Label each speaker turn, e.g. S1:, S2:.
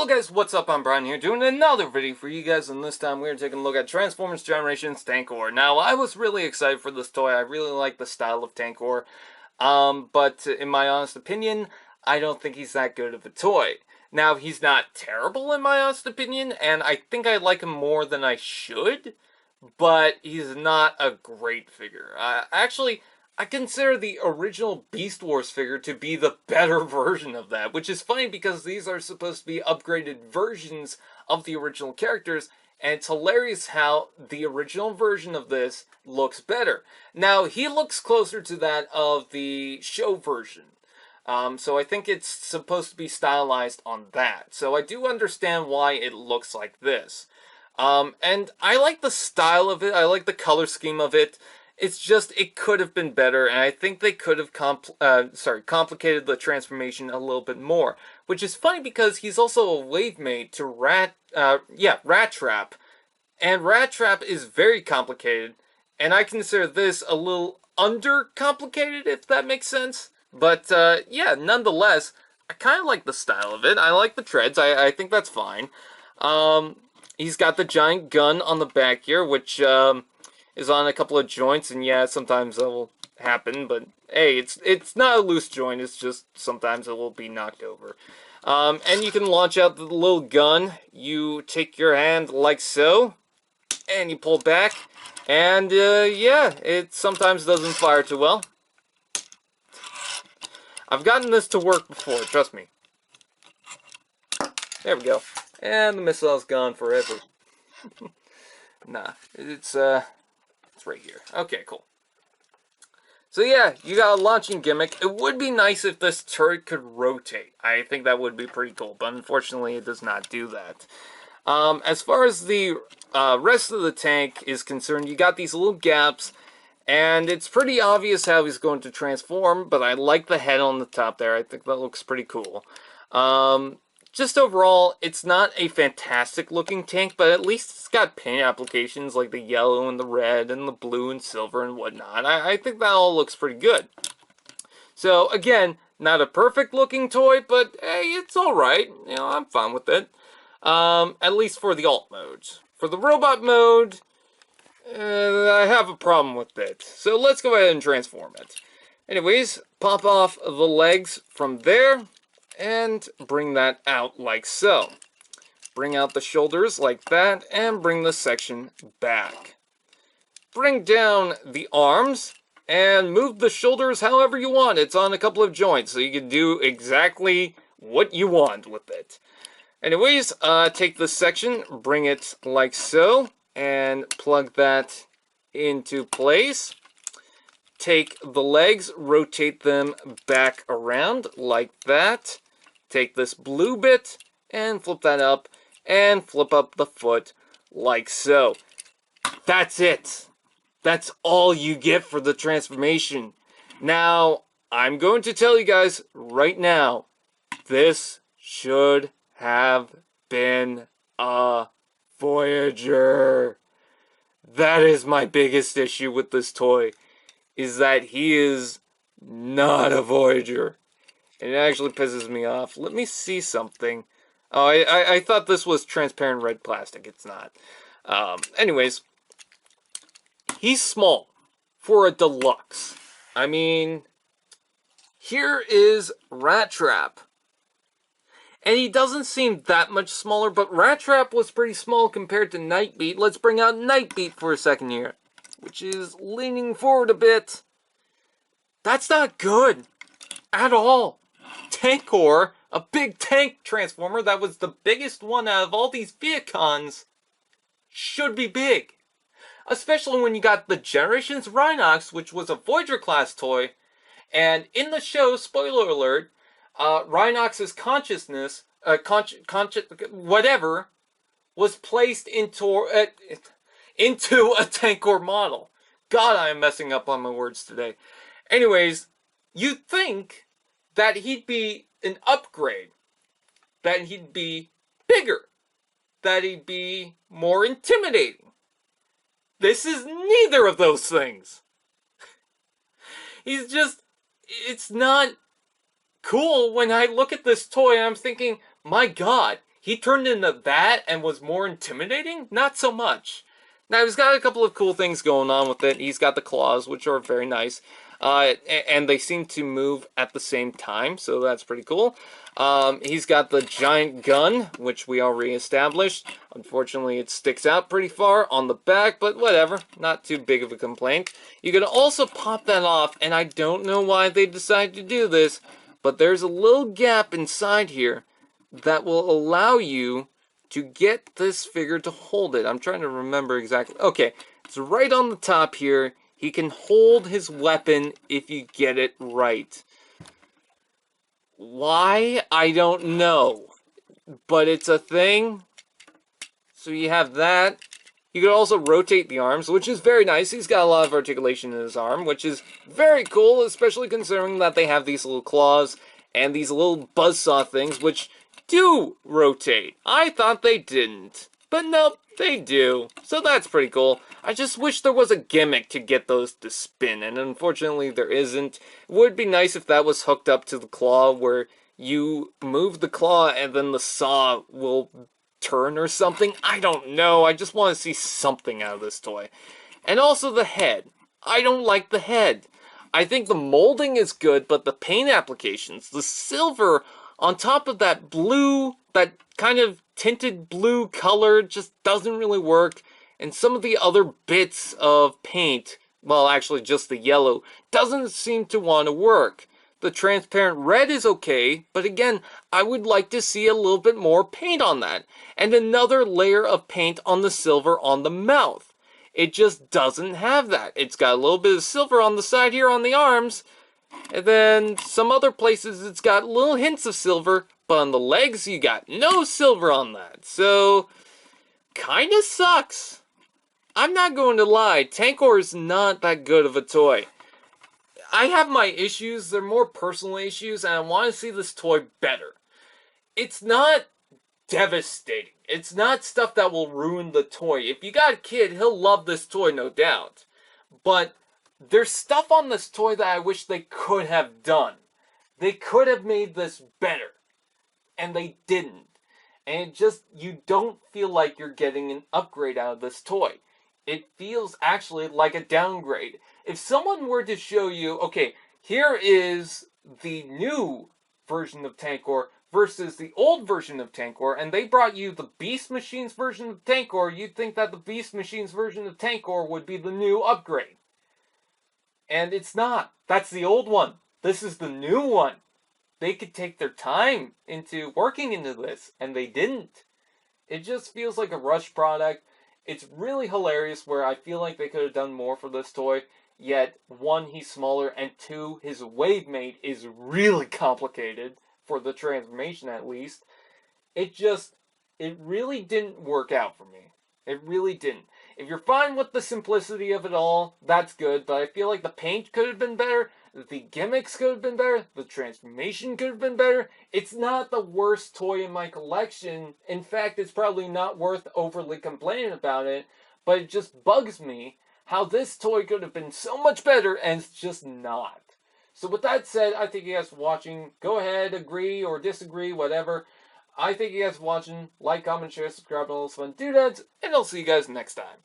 S1: guys, what's up? I'm Brian here doing another video for you guys, and this time we're taking a look at Transformers Generations Tankor. Now, I was really excited for this toy. I really like the style of Tankor, but in my honest opinion, I don't think he's that good of a toy. Now, he's not terrible in my honest opinion, and I think I like him more than I should, but he's not a great figure. Actually, I consider the original Beast Wars figure to be the better version of that, which is funny because these are supposed to be upgraded versions of the original characters, and it's hilarious how the original version of this looks better. Now, he looks closer to that of the show version, so I think it's supposed to be stylized on that. So I do understand why it looks like this. And I like the style of it, I like the color scheme of it. It's just, it could have been better, and I think they could have complicated the transformation a little bit more. Which is funny because he's also a wave mate to Rat Trap. And Rat Trap is very complicated, and I consider this a little under-complicated, if that makes sense. But, yeah, nonetheless, I kind of like the style of it. I like the treads, I think that's fine. He's got the giant gun on the back here, which, is on a couple of joints, and yeah, sometimes that will happen, but hey, it's not a loose joint, it's just sometimes it will be knocked over. And you can launch out the little gun. You take your hand like so, and you pull back, and yeah, it sometimes doesn't fire too well. I've gotten this to work before, trust me. There we go. And the missile's gone forever. Nah, it's right here. Okay, cool. So yeah, you got a launching gimmick. It would be nice if this turret could rotate. I think that would be pretty cool, but unfortunately it does not do that. As far as the rest of the tank is concerned, you got these little gaps, and it's pretty obvious how he's going to transform, but I like the head on the top there. I think that looks pretty cool. Just overall, it's not a fantastic looking tank, but at least it's got paint applications like the yellow and the red and the blue and silver and whatnot. I think that all looks pretty good. So again, not a perfect looking toy, but hey, it's alright. You know, I'm fine with it. At least for the alt modes. For the robot mode, I have a problem with it. So let's go ahead and transform it. Anyways, pop off the legs from there. And bring that out like so. Bring out the shoulders like that, and bring the section back. Bring down the arms, and move the shoulders however you want. It's on a couple of joints, so you can do exactly what you want with it. Anyways, take this section, bring it like so, and plug that into place. Take the legs, rotate them back around like that. Take this blue bit and flip that up, and flip up the foot like so. That's it. That's all you get for the transformation. Now, I'm going to tell you guys right now, this should have been a Voyager. That is my biggest issue with this toy, is that he is not a Voyager. It actually pisses me off. Let me see something. Oh, I thought this was transparent red plastic. It's not. Anyways, he's small for a deluxe. I mean, here is Rat Trap. And he doesn't seem that much smaller, but Rat Trap was pretty small compared to Nightbeat. Let's bring out Nightbeat for a second here, which is leaning forward a bit. That's not good at all. Tankor, a big tank transformer that was the biggest one out of all these Viacons, should be big. Especially when you got the Generations Rhinox, which was a Voyager class toy, and in the show, spoiler alert, Rhinox's consciousness, whatever, was placed into a Tankor model. God, I am messing up on my words today. Anyways, you'd think that he'd be an upgrade, that he'd be bigger, that he'd be more intimidating. This is neither of those things. He's just, it's not cool when I look at this toy and I'm thinking, my God, he turned into that and was more intimidating? Not so much. Now, he's got a couple of cool things going on with it. He's got the claws, which are very nice. And they seem to move at the same time, so that's pretty cool. He's got the giant gun, which we already established. Unfortunately, it sticks out pretty far on the back, but whatever. Not too big of a complaint. You can also pop that off, and I don't know why they decided to do this, but there's a little gap inside here that will allow you to get this figure to hold it. I'm trying to remember exactly. Okay, it's right on the top here. He can hold his weapon if you get it right. Why? I don't know. But it's a thing. So you have that. You can also rotate the arms, which is very nice. He's got a lot of articulation in his arm, which is very cool, especially considering that they have these little claws and these little buzzsaw things, which do rotate. I thought they didn't. But nope, they do. So that's pretty cool. I just wish there was a gimmick to get those to spin, and unfortunately there isn't. It would be nice if that was hooked up to the claw, where you move the claw and then the saw will turn or something. I don't know. I just want to see something out of this toy. And also the head. I don't like the head. I think the molding is good, but the paint applications, the silver on top of that blue, that kind of tinted blue color just doesn't really work. And some of the other bits of paint, well, actually just the yellow, doesn't seem to want to work. The transparent red is okay, but again, I would like to see a little bit more paint on that. And another layer of paint on the silver on the mouth. It just doesn't have that. It's got a little bit of silver on the side here on the arms, and then some other places it's got little hints of silver, but on the legs you got no silver on that. So, kinda sucks. I'm not going to lie, Tankor is not that good of a toy. I have my issues, they're more personal issues, and I want to see this toy better. It's not devastating. It's not stuff that will ruin the toy. If you got a kid, he'll love this toy, no doubt. But there's stuff on this toy that I wish they could have done. They could have made this better. And they didn't. And it just, you don't feel like you're getting an upgrade out of this toy. It feels actually like a downgrade. If someone were to show you, okay, here is the new version of Tankor versus the old version of Tankor, and they brought you the Beast Machine's version of Tankor, you'd think that the Beast Machine's version of Tankor would be the new upgrade. And it's not. That's the old one. This is the new one. They could take their time into working into this, and they didn't. It just feels like a rush product. It's really hilarious where I feel like they could have done more for this toy, yet, one, he's smaller, and two, his wave mate is really complicated, for the transformation at least. It really didn't work out for me. It really didn't. If you're fine with the simplicity of it all, that's good, but I feel like the paint could have been better, the gimmicks could have been better, the transformation could have been better. It's not the worst toy in my collection. In fact, it's probably not worth overly complaining about it, but it just bugs me how this toy could have been so much better, and it's just not. So with that said, I thank you guys for watching. Go ahead, agree or disagree, whatever. I thank you guys for watching. Like, comment, share, subscribe, and all those fun doodads, and I'll see you guys next time.